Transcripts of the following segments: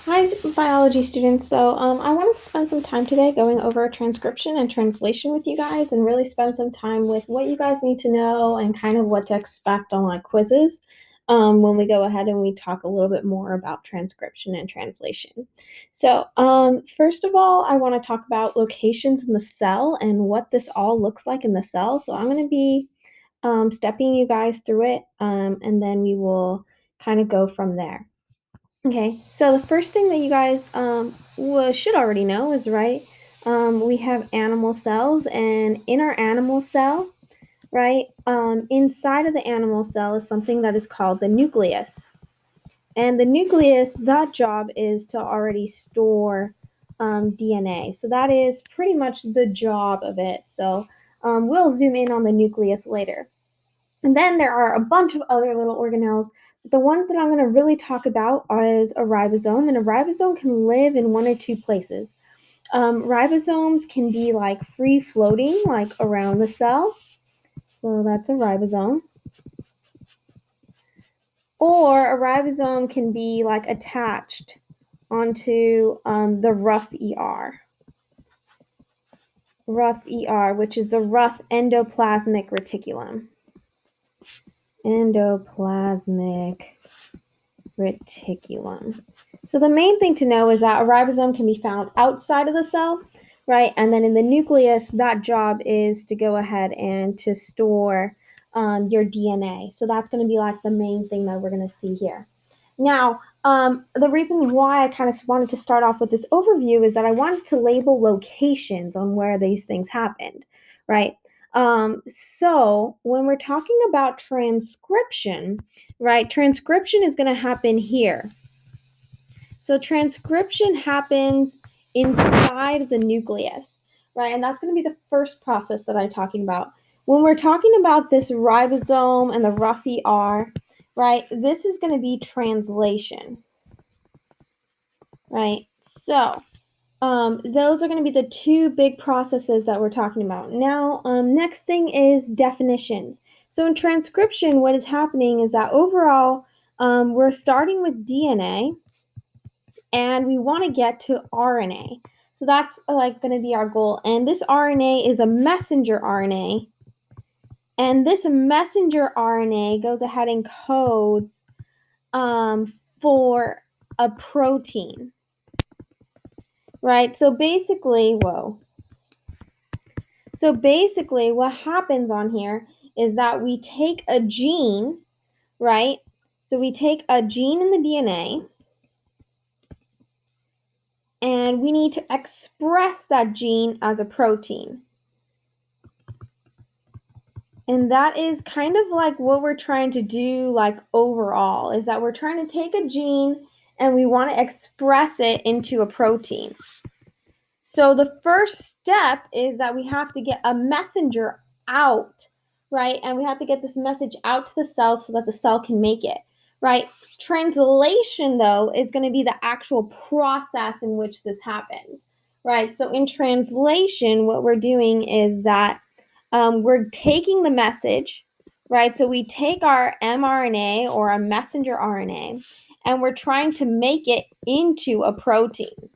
Hi, biology students. I wanted to spend some time today going over transcription and translation with you guys and really spend some time with what you guys need to know and kind of what to expect on like quizzes when we go ahead and we talk a little bit more about transcription and translation. First of all, I want to talk about locations in the cell and what this all looks like in the cell. So, I'm going to be stepping you guys through it and then we will kind of go from there. Okay, so the first thing that you guys should already know is we have animal cells, and in our animal cell, inside of the animal cell is something that is called the nucleus. And the nucleus, that job is to already store DNA. So that is pretty much the job of it. We'll zoom in on the nucleus later. And then there are a bunch of other little organelles. But the ones that I'm going to really talk about is a ribosome, and a ribosome can live in one or two places. Ribosomes can be like free floating, like around the cell. So that's a ribosome. Or a ribosome can be like attached onto the rough ER. Rough ER, which is the rough endoplasmic reticulum. Endoplasmic reticulum. So the main thing to know is that a ribosome can be found outside of the cell, right? And then in the nucleus, that job is to go ahead and to store your DNA. So that's going to be like the main thing that we're going to see here. Now, the reason why I kind of wanted to start off with this overview is that I wanted to label locations on where these things happened, right? So when we're talking about transcription, right, transcription is going to happen here. So transcription happens inside the nucleus, right? And that's going to be the first process that I'm talking about. When we're talking about this ribosome and the rough ER, right, this is going to be translation, right? Those are going to be the two big processes that we're talking about. Now, next thing is definitions. So in transcription, what is happening is that overall, we're starting with DNA, and we want to get to RNA. So that's like going to be our goal. And this RNA is a messenger RNA. And this messenger RNA goes ahead and codes for a protein, right? So basically, what happens on here is that we take a gene, right? So we take a gene in the DNA, and we need to express that gene as a protein. And that is kind of like what we're trying to do, like overall, is that we're trying to take a gene and we want to express it into a protein. So the first step is that we have to get a messenger out, right? And we have to get this message out to the cell so that the cell can make it, right? Translation, though, is going to be the actual process in which this happens, right? So in translation, what we're doing is that we're taking the message, right? So we take our mRNA or a messenger RNA, and we're trying to make it into a protein,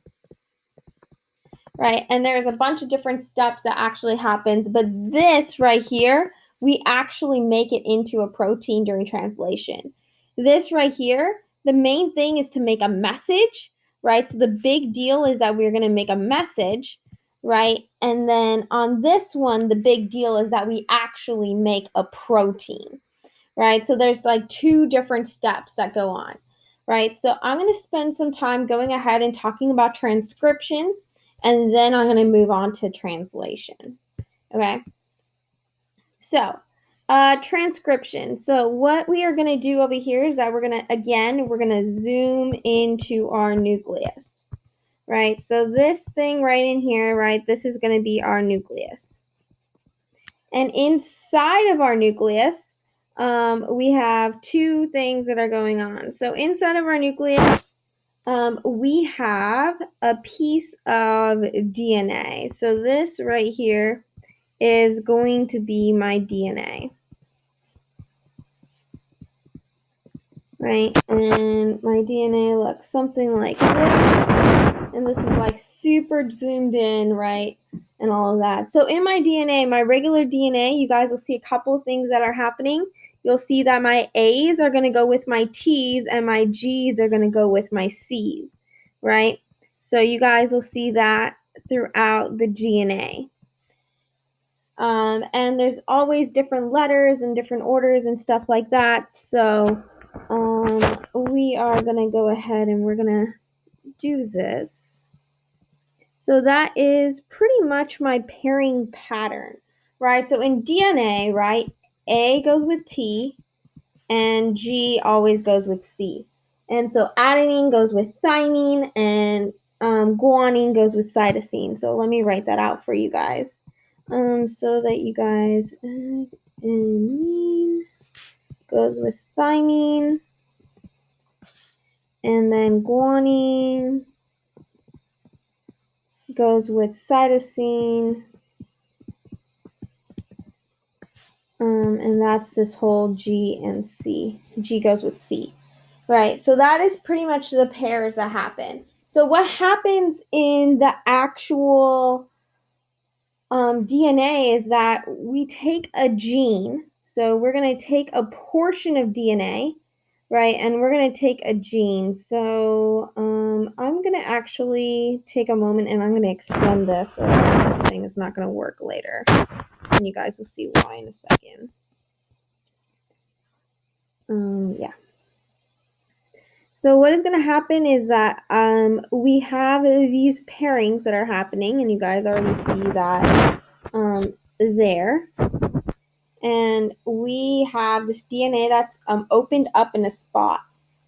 right? And there's a bunch of different steps that actually happens, but this right here, we actually make it into a protein during translation. This right here, the main thing is to make a message, right? So the big deal is that we're going to make a message, right? And then on this one, the big deal is that we actually make a protein, right? So there's like two different steps that go on, right? So I'm going to spend some time going ahead and talking about transcription, and then I'm going to move on to translation. Okay. So, transcription. So what we are going to do over here is that we're going to zoom into our nucleus, right? So this thing right in here, right, this is going to be our nucleus. And inside of our nucleus, we have two things that are going on. So inside of our nucleus, we have a piece of DNA. So this right here is going to be my DNA. right? And my DNA looks something like this. And this is like super zoomed in, right? And all of that. So in my DNA, my regular DNA, you guys will see a couple of things that are happening. You'll see that my A's are going to go with my T's and my G's are going to go with my C's, right? So you guys will see that throughout the DNA. And there's always different letters and different orders and stuff like that. So we are going to go ahead and we're going to do this. So that is pretty much my pairing pattern, right? So in DNA, right, A goes with T and G always goes with C. And so adenine goes with thymine and guanine goes with cytosine. So let me write that out for you guys. So that you guys, adenine goes with thymine, and then guanine goes with cytosine, and that's this whole G and C. G goes with C, right? So that is pretty much the pairs that happen. So what happens in the actual DNA is that we take a gene. So we're going to take a portion of DNA, right? And we're going to take a gene. So I'm going to actually take a moment and I'm going to extend this, or this thing is not going to work later. And you guys will see why in a second. Yeah. So what is going to happen is that we have these pairings that are happening, and you guys already see that there. And we have this DNA that's opened up in a spot.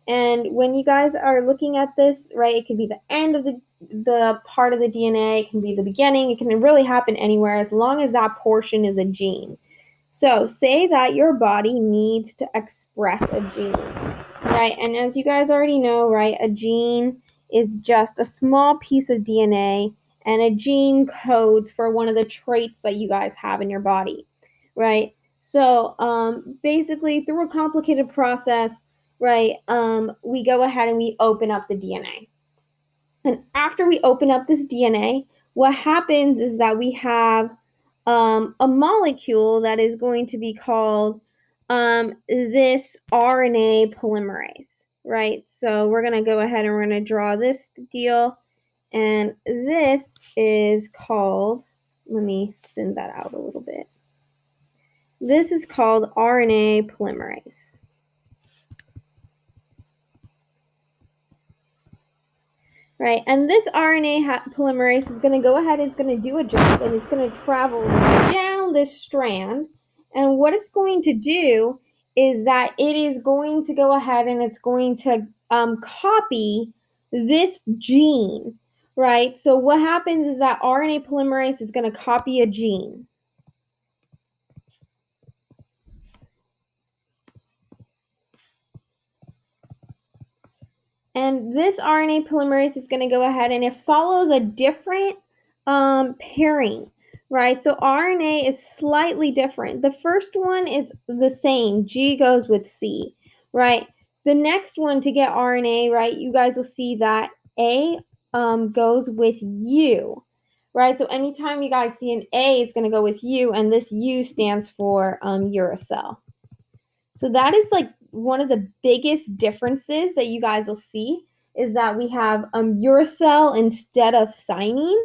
And when you guys are looking at this, right, it could be the end of the part of the DNA, it can be the beginning, it can really happen anywhere as long as that portion is a gene. So say that your body needs to express a gene, right? And as you guys already know, right, a gene is just a small piece of DNA, and a gene codes for one of the traits that you guys have in your body, right? So basically, through a complicated process, right, we go ahead and we open up the DNA. And after we open up this DNA, what happens is that we have a molecule that is going to be called this RNA polymerase, right? So we're going to go ahead and we're going to draw this deal. And this is called, let me thin that out a little bit. This is called RNA polymerase. Right, and this RNA polymerase is going to go ahead, it's going to do a job, and it's going to travel down this strand. And what it's going to do is that it is going to go ahead and it's going to copy this gene, right? So what happens is that RNA polymerase is going to copy a gene. And this RNA polymerase is going to go ahead and it follows a different pairing, right? So RNA is slightly different. The first one is the same. G goes with C, right? The next one to get RNA, right, you guys will see that A goes with U, right? So anytime you guys see an A, it's going to go with U, and this U stands for uracil. So that is like one of the biggest differences that you guys will see is that we have uracil instead of thymine,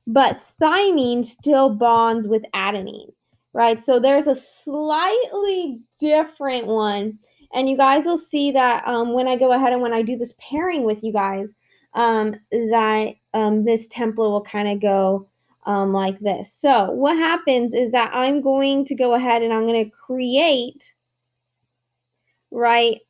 but thymine still bonds with adenine, right? So there's a slightly different one. And you guys will see that when I go ahead and when I do this pairing with you guys, that this template will kind of go like this. So what happens is that I'm going to go ahead and I'm going to create, right,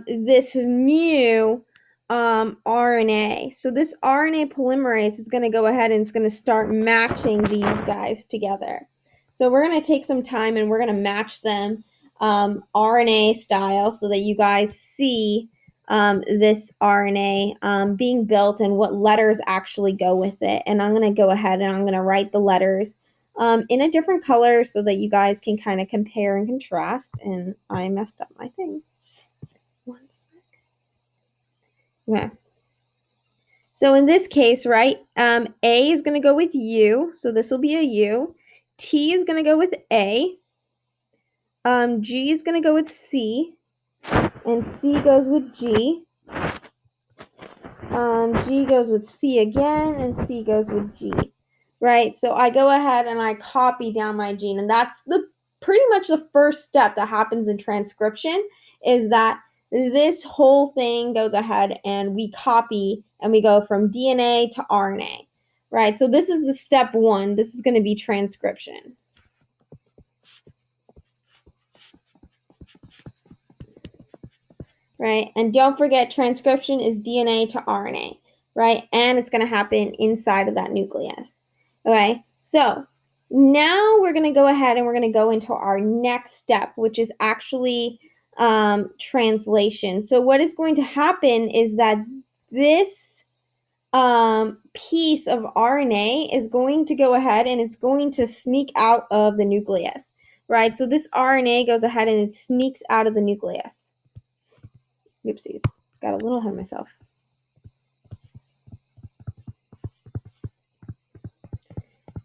this new RNA. So this RNA polymerase is going to go ahead and it's going to start matching these guys together. So we're going to take some time and we're going to match them RNA style so that you guys see this RNA being built and what letters actually go with it. And I'm going to go ahead and I'm going to write the letters in a different color so that you guys can kind of compare and contrast. And I messed up my thing. One sec. Okay. So in this case, right, A is going to go with U, so this will be a U. T is going to go with A. G is going to go with C, and C goes with G. G goes with C again, and C goes with G, right? So I go ahead and I copy down my gene, and that's pretty much the first step that happens in transcription, is that this whole thing goes ahead and we copy and we go from DNA to RNA, right? So this is the step one. This is going to be transcription. Right? And don't forget, transcription is DNA to RNA, right? And it's going to happen inside of that nucleus. Okay, so now we're going to go ahead and we're going to go into our next step, which is actually translation. So what is going to happen is that this piece of RNA is going to go ahead and it's going to sneak out of the nucleus, right? So this RNA goes ahead and it sneaks out of the nucleus. Oopsies, got a little ahead of myself.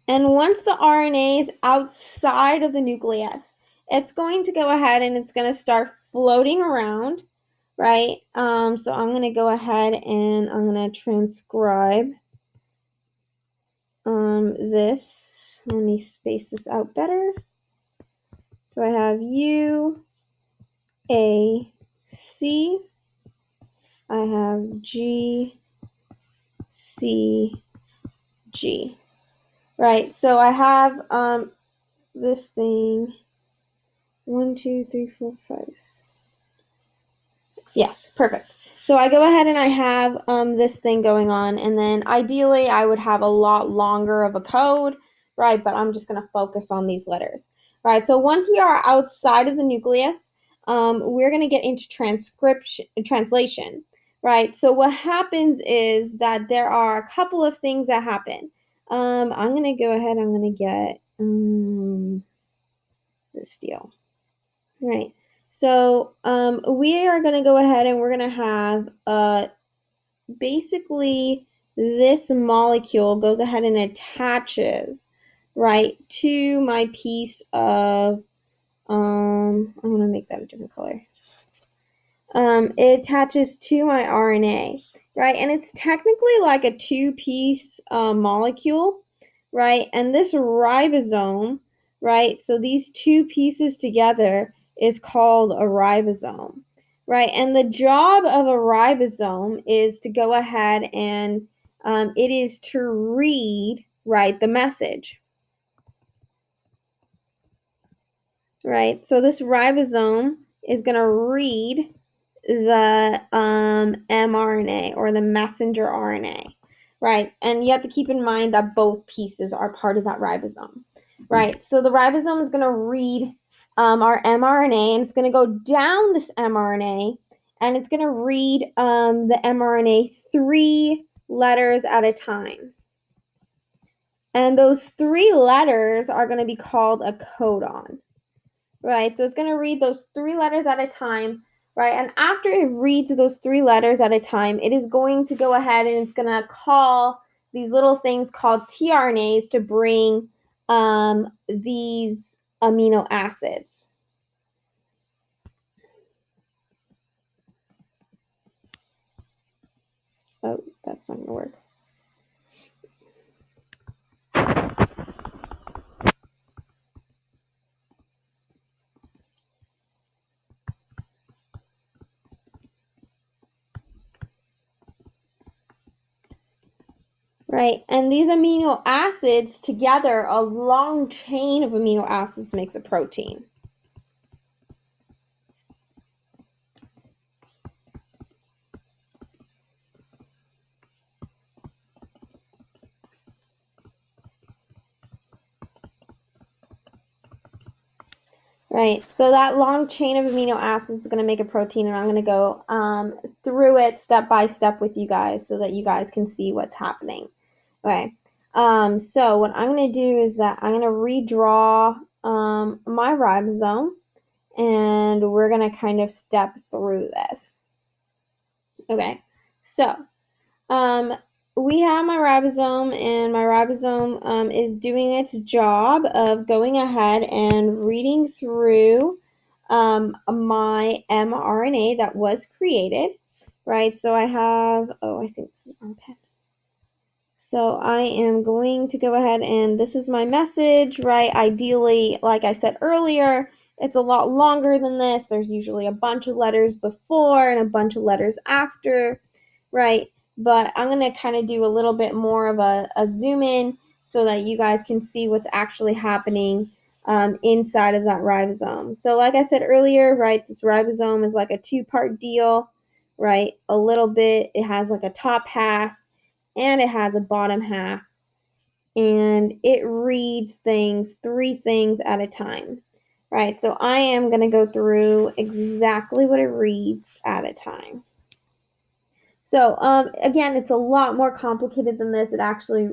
And once the RNA is outside of the nucleus, it's going to go ahead and it's going to start floating around, right? So I'm going to go ahead and I'm going to transcribe this. Let me space this out better. So I have U, A, C. I have G, C, G. Right, so I have this thing 1, 2, 3, 4, 5, 6. Yes, perfect. So I go ahead and I have this thing going on, and then ideally I would have a lot longer of a code, right? But I'm just going to focus on these letters, right? So once we are outside of the nucleus, we're going to get into translation, right? So what happens is that there are a couple of things that happen. I'm going to go ahead, I'm going to get this deal, right? So we are going to go ahead and we're going to have basically this molecule goes ahead and attaches, right, to my piece of, I'm going to make that a different color. It attaches to my RNA, right? And it's technically like a two-piece molecule, right? And this ribosome, right? So these two pieces together is called a ribosome, right? And the job of a ribosome is to go ahead and it is to read, right, the message, right? So this ribosome is going to read the mRNA or the messenger RNA, right? And you have to keep in mind that both pieces are part of that ribosome, right? So the ribosome is going to read our mRNA, and it's going to go down this mRNA, and it's going to read the mRNA 3 letters at a time. And those 3 letters are going to be called a codon, right? So it's going to read those 3 letters at a time, right? And after it reads those 3 letters at a time, it is going to go ahead and it's going to call these little things called tRNAs to bring these amino acids. Oh, that's not going to work. Right, and these amino acids together, a long chain of amino acids makes a protein. Right, so that long chain of amino acids is going to make a protein, and I'm going to go through it step by step with you guys so that you guys can see what's happening. Okay, so what I'm going to do is that I'm going to redraw my ribosome, and we're going to kind of step through this. Okay, so we have my ribosome, and my ribosome is doing its job of going ahead and reading through my mRNA that was created, right? So I have, I think this is my pen. So I am going to go ahead, and this is my message, right? Ideally, like I said earlier, it's a lot longer than this. There's usually a bunch of letters before and a bunch of letters after, right? But I'm going to kind of do a little bit more of a zoom in so that you guys can see what's actually happening inside of that ribosome. So like I said earlier, right, this ribosome is like a two-part deal, right? A little bit, it has like a top half, and it has a bottom half, and it reads three things at a time, right? So I am going to go through exactly what it reads at a time. So again, it's a lot more complicated than this. It actually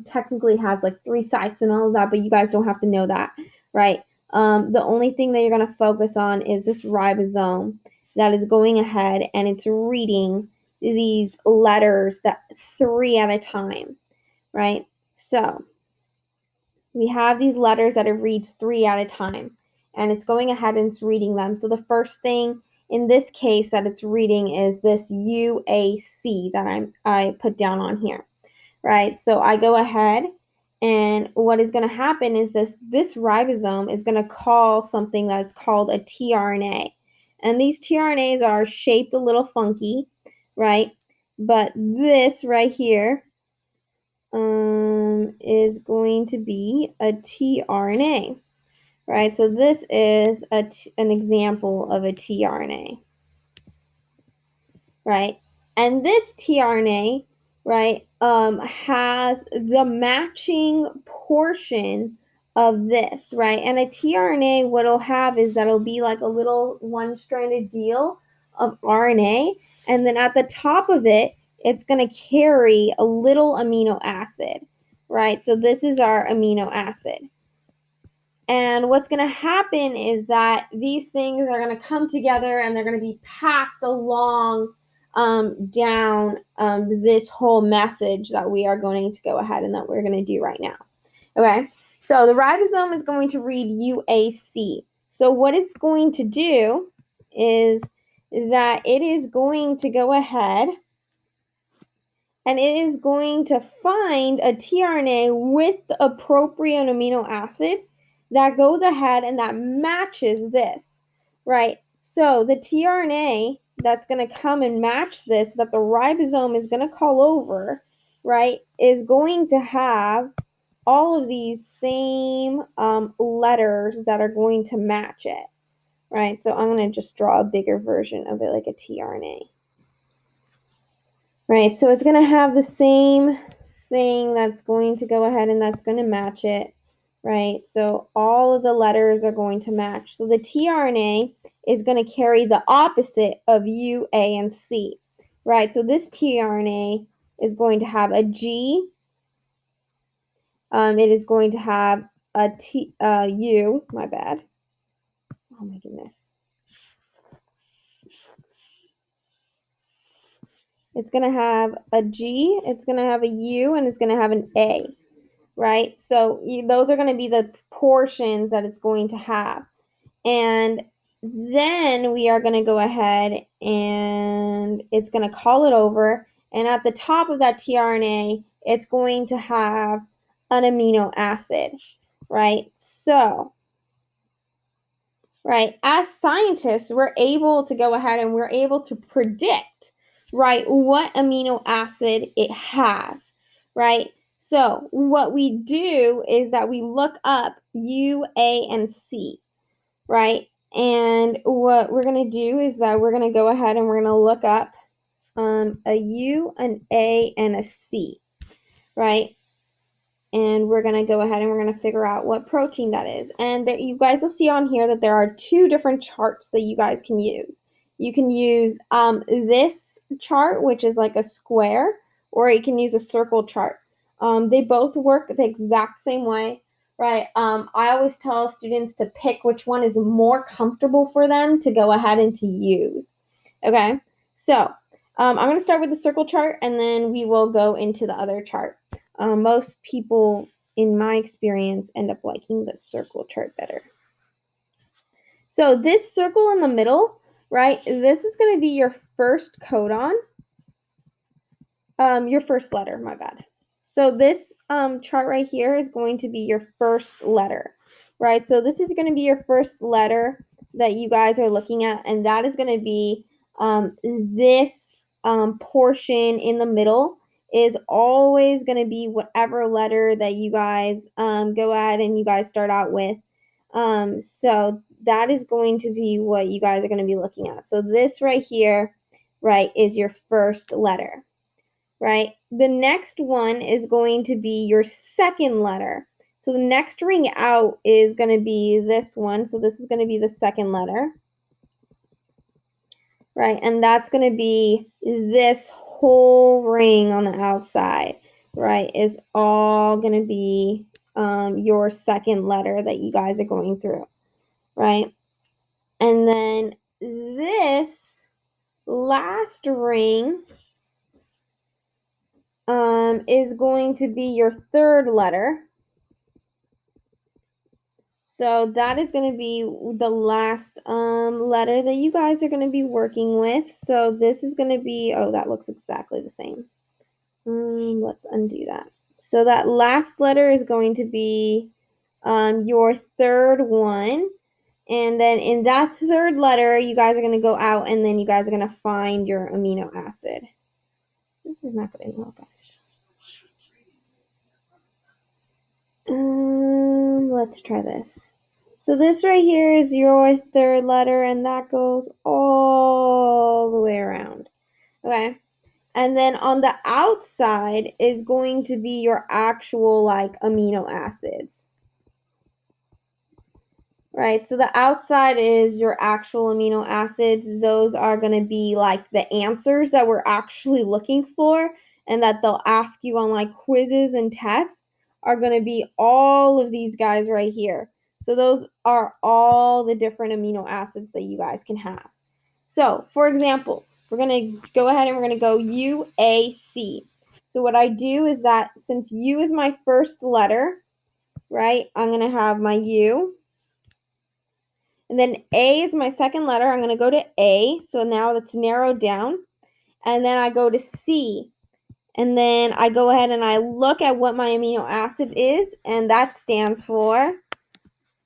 technically has like 3 sites and all of that, but you guys don't have to know that, right? The only thing that you're going to focus on is this ribosome that is going ahead and it's reading these letters that 3 at a time, right? So we have these letters that it reads 3 at a time, and it's going ahead and it's reading them. So the first thing in this case that it's reading is this UAC that I put down on here, right? So I go ahead, and what is going to happen is this ribosome is going to call something that's called a tRNA. And these tRNAs are shaped a little funky, right? But this right here is going to be a tRNA, right? So this is an example of a tRNA, right? And this tRNA, right, has the matching portion of this, right? And a tRNA, what it'll have is that it'll be like a little one-stranded deal of RNA, and then at the top of it, it's going to carry a little amino acid, right? So this is our amino acid. And what's going to happen is that these things are going to come together and they're going to be passed along down this whole message that we are going to go ahead and that we're going to do right now. Okay, so the ribosome is going to read UAC. So what it's going to do is that it is going to go ahead and it is going to find a tRNA with the appropriate amino acid that goes ahead and that matches this, right? So the tRNA that's going to come and match this, that the ribosome is going to call over, right, is going to have all of these same letters that are going to match it, right? So I'm going to just draw a bigger version of it like a tRNA. Right, so it's going to have the same thing that's going to go ahead and that's going to match it, right? So all of the letters are going to match. So the tRNA is going to carry the opposite of U, A, and C, right? So this tRNA is going to have a G. It is going to have a U, my bad. Oh my goodness. It's going to have a G, it's going to have a U, and it's going to have an A, right? So those are going to be the portions that it's going to have. And then we are going to go ahead and it's going to call it over. And at the top of that tRNA, it's going to have an amino acid, right? So, right, as scientists, we're able to go ahead and we're able to predict, right, what amino acid it has, right? So what we do is that we look up U, A, and C, right? And what we're going to do is that we're going to go ahead and we're going to look up a U, an A, and a C, right? And we're going to go ahead and we're going to figure out what protein that is. And that you guys will see on here that there are 2 different charts that you guys can use. You can use this chart, which is like a square, or you can use a circle chart. They both work the exact same way, right? I always tell students to pick which one is more comfortable for them to go ahead and to use. Okay, so I'm going to start with the circle chart, and then we will go into the other chart. Most people, in my experience, end up liking the circle chart better. So this circle in the middle, right, this is going to be your first codon. Your first letter, my bad. So this chart right here is going to be your first letter, right? So this is going to be your first letter that you guys are looking at, and that is going to be this portion in the middle is always going to be whatever letter that you guys go at and you guys start out with. So that is going to be what you guys are going to be looking at. So this right here, right, is your first letter. Right? The next one is going to be your second letter. So the next ring out is going to be this one. So this is going to be the second letter. Right? And that's going to be this whole ring on the outside, right, is all going to be your second letter that you guys are going through, right? And then this last ring is going to be your third letter. So that is going to be the last letter that you guys are going to be working with. So this is going to be, oh, that looks exactly the same. Let's undo that. So that last letter is going to be your third one. And then in that third letter, you guys are going to go out and then you guys are going to find your amino acid. This is not going to help, guys. Let's try this. So this right here is your third letter, and that goes all the way around. Okay. And then on the outside is going to be your actual like amino acids. Right, so the outside is your actual amino acids. Those are going to be like the answers that we're actually looking for and that they'll ask you on like quizzes and tests are going to be all of these guys right here. So those are all the different amino acids that you guys can have. So, for example, we're going to go ahead and we're going to go UAC. So what I do is that since U is my first letter, right, I'm going to have my U. And then A is my second letter. I'm going to go to A. So now it's narrowed down. And then I go to C. And then I go ahead and I look at what my amino acid is. And that stands for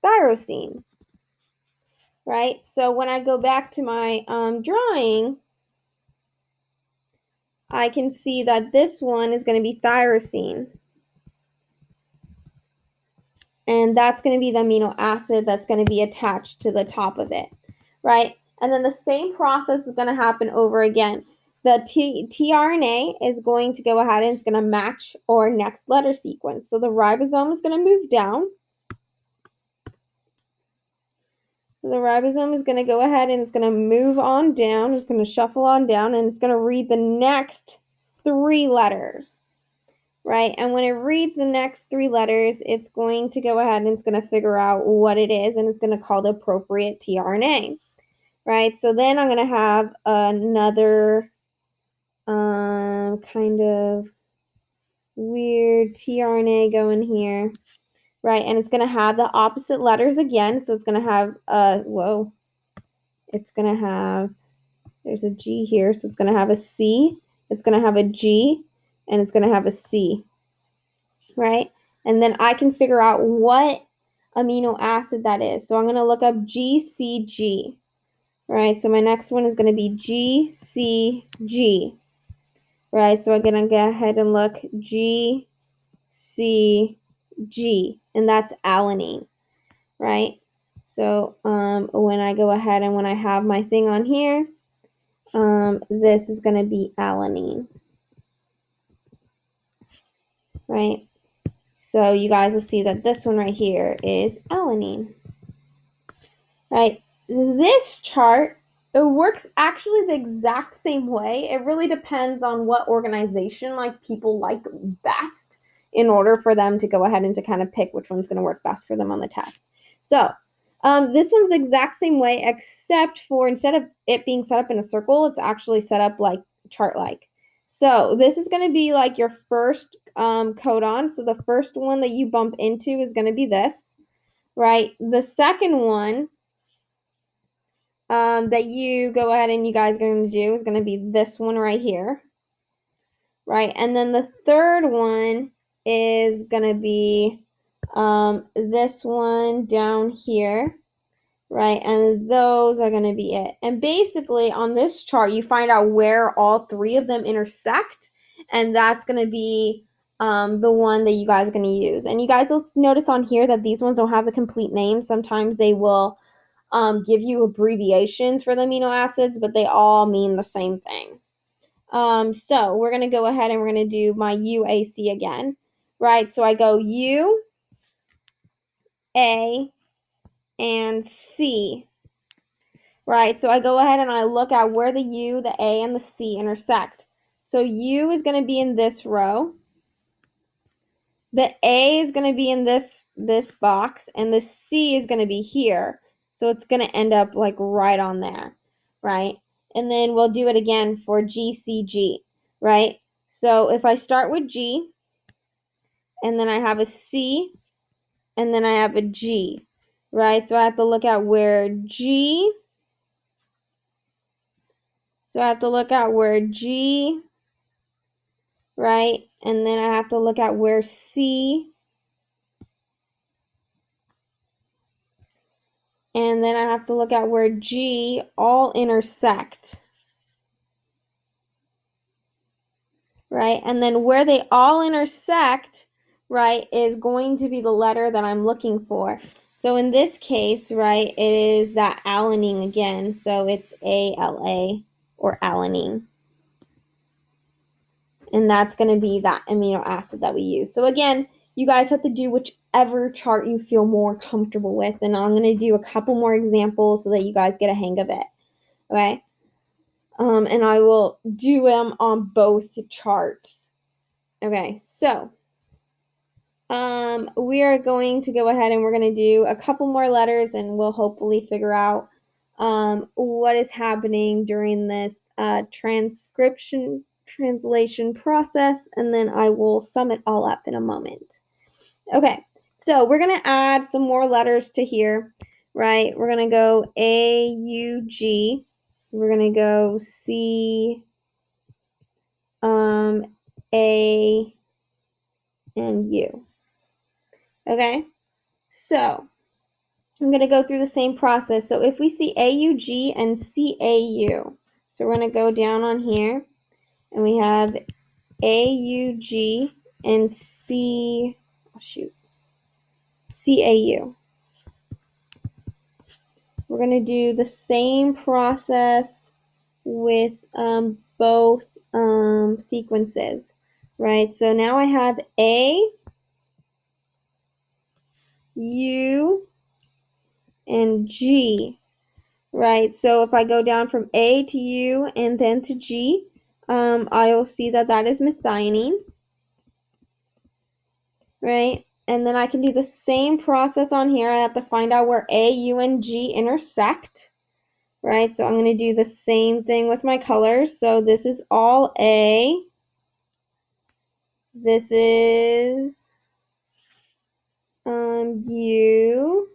tyrosine. Right? So when I go back to my drawing, I can see that this one is going to be tyrosine. And that's going to be the amino acid that's going to be attached to the top of it, right? And then the same process is going to happen over again. The tRNA is going to go ahead and it's going to match our next letter sequence. So the ribosome is going to move down. So the ribosome is going to go ahead and it's going to move on down. It's going to shuffle on down and it's going to read the next 3 letters. Right? And when it reads the next 3 letters, it's going to go ahead and it's going to figure out what it is, and it's going to call the appropriate tRNA. Right? So then I'm going to have another kind of weird tRNA going here. Right? And it's going to have the opposite letters again. So it's going to have, it's going to have, there's a G here. So it's going to have a C, it's going to have a G, and it's going to have a C. Right? And then I can figure out what amino acid that is. So I'm going to look up GCG. Right? So my next one is going to be GCG. Right? So I'm going to go ahead and look GCG. And that's alanine. Right? So when I go ahead and when I have my thing on here, this is going to be alanine. Right? So you guys will see that this one right here is alanine. Right? This chart, it works actually the exact same way. It really depends on what organization like people like best. in order for them to go ahead and to kind of pick which one's going to work best for them on the test. So this one's the exact same way, except for instead of it being set up in a circle, it's actually set up like chart-like. So this is going to be like your first codon. So the first one that you bump into is going to be this, right? The second one that you go ahead and you guys are going to do is going to be this one right here, right? And then the third one is going to be this one down here, right? And those are going to be it. And basically on this chart, you find out where all three of them intersect, and that's going to be the one that you guys are going to use. And you guys will notice on here that these ones don't have the complete name. Sometimes they will give you abbreviations for the amino acids, but they all mean the same thing. So we're going to go ahead and we're going to do my UAC again, right? So I go U, A, and C, right? So I go ahead and I look at where the U, the A, and the C intersect. So U is going to be in this row. The A is going to be in this box, and the C is going to be here. So it's going to end up like right on there, right? And then we'll do it again for GCG, right? So if I start with G, and then I have a C, and then I have a G, right? So I have to look at where G, right? And then I have to look at where C, and then I have to look at where G all intersect, right? And then where they all intersect, right, is going to be the letter that I'm looking for. So in this case, right, it is that alanine again. So it's ALA or alanine. And that's going to be that amino acid that we use. So again, you guys have to do whichever chart you feel more comfortable with. And I'm going to do a couple more examples so that you guys get a hang of it. Okay? And I will do them on both charts. Okay, so we are going to go ahead and we're going to do a couple more letters, and we'll hopefully figure out what is happening during this transcription translation process, and then I will sum it all up in a moment. Okay, so we're going to add some more letters to here, right? We're going to go A, U, G. We're going to go C, A, and U. Okay, so I'm going to go through the same process. So if we see AUG and CAU, so we're going to go down on here, and we have AUG and CAU. We're going to do the same process with both sequences, right? So now I have A, U, and G, right? So if I go down from A to U and then to G, I will see that that is methionine, right? And then I can do the same process on here. I have to find out where A, U, and G intersect, right? So I'm going to do the same thing with my colors. So this is all A. This is U.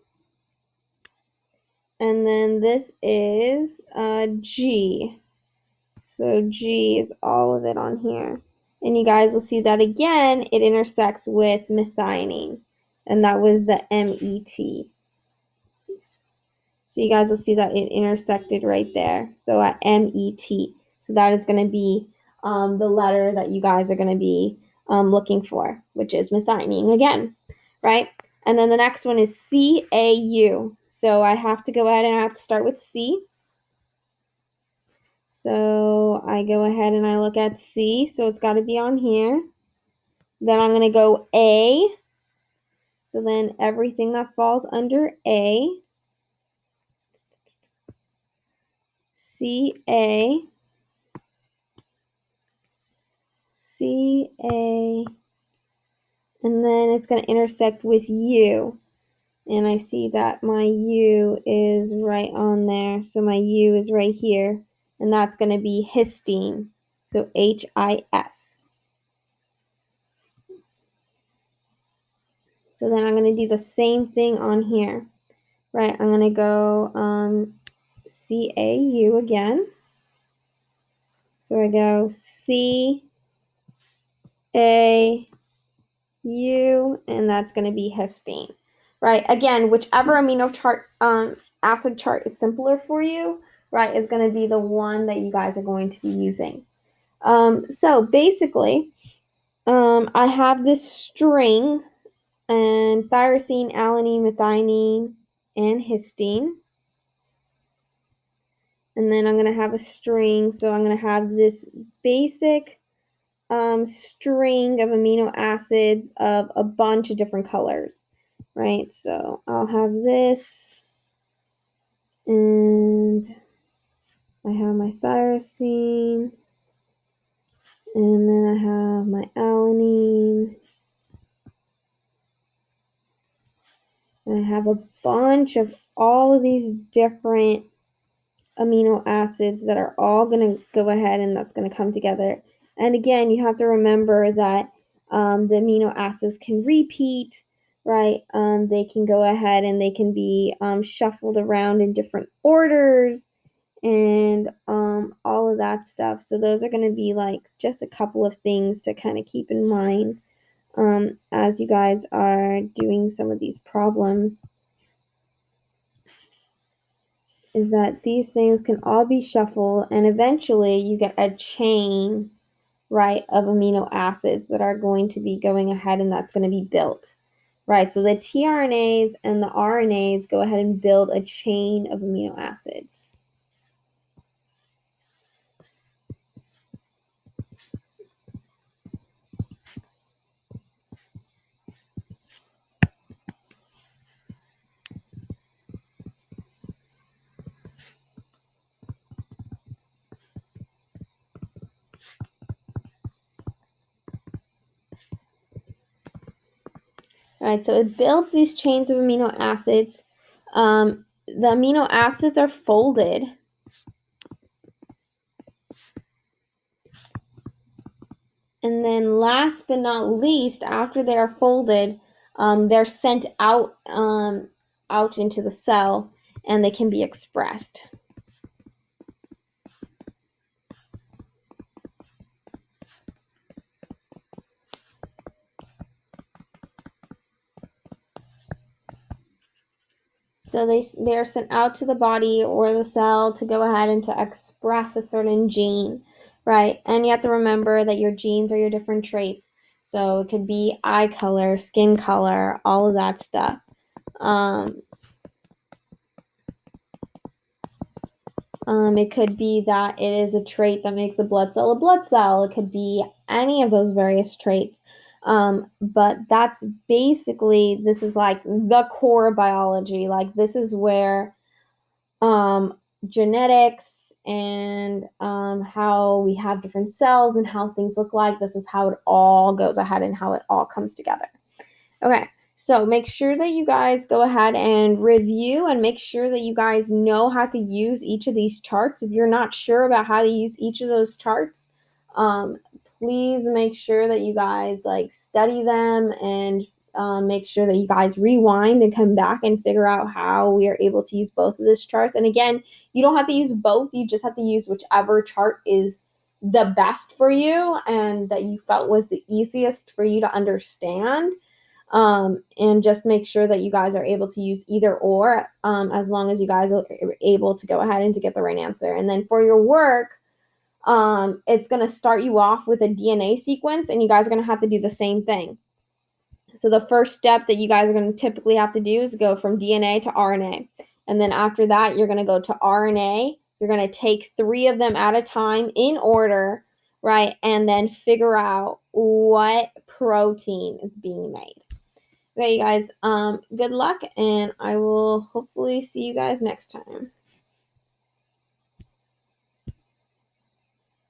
And then this is G. So G is all of it on here. And you guys will see that again, it intersects with methionine. And that was the MET. So you guys will see that it intersected right there. So at MET. So that is going to be the letter that you guys are going to be looking for, which is methionine again, right? And then the next one is CAU. So I have to go ahead and I have to start with C. So I go ahead and I look at C. So it's got to be on here. Then I'm going to go A. So then everything that falls under A. CA. CA. and then it's going to intersect with U. And I see that my U is right on there. So my U is right here. And that's going to be histine. So H-I-S. So then I'm going to do the same thing on here. Right, I'm going to go C-A-U again. So I go C-A-U, and that's going to be histine. Right, again, whichever amino chart, acid chart is simpler for you, right, is going to be the one that you guys are going to be using. So basically, I have this string and tyrosine, alanine, methionine, and histine. And then I'm going to have a string. So I'm going to have this basic string of amino acids of a bunch of different colors, right? So I'll have this, and I have my tyrosine, and then I have my alanine, and I have a bunch of all of these different amino acids that are all going to go ahead and that's going to come together. And again, you have to remember that the amino acids can repeat, right? They can go ahead and they can be shuffled around in different orders and all of that stuff. So those are going to be like just a couple of things to kind of keep in mind as you guys are doing some of these problems. Is that these things can all be shuffled, and eventually you get a chain, right, of amino acids that are going to be going ahead and that's going to be built, right? So the tRNAs and the RNAs go ahead and build a chain of amino acids. Right, so it builds these chains of amino acids. The amino acids are folded. And then last but not least, after they are folded, they're sent out, out into the cell, and they can be expressed. So they are sent out to the body or the cell to go ahead and to express a certain gene, right? And you have to remember that your genes are your different traits. So it could be eye color, skin color, all of that stuff. It could be that it is a trait that makes a blood cell a blood cell. It could be any of those various traits. But that's basically, this is like the core of biology. Like this is where genetics and how we have different cells and how things look like, this is how it all goes ahead and how it all comes together. Okay, so make sure that you guys go ahead and review and make sure that you guys know how to use each of these charts. If you're not sure about how to use each of those charts, please make sure that you guys like study them and make sure that you guys rewind and come back and figure out how we are able to use both of these charts. And again, you don't have to use both. You just have to use whichever chart is the best for you and that you felt was the easiest for you to understand. And just make sure that you guys are able to use either or, as long as you guys are able to go ahead and to get the right answer. And then for your work, it's going to start you off with a DNA sequence, and you guys are going to have to do the same thing. So the first step that you guys are going to typically have to do is go from DNA to RNA. And then after that, you're going to go to RNA. You're going to take 3 of them at a time in order, right? And then figure out what protein is being made. Okay, you guys, good luck, and I will hopefully see you guys next time.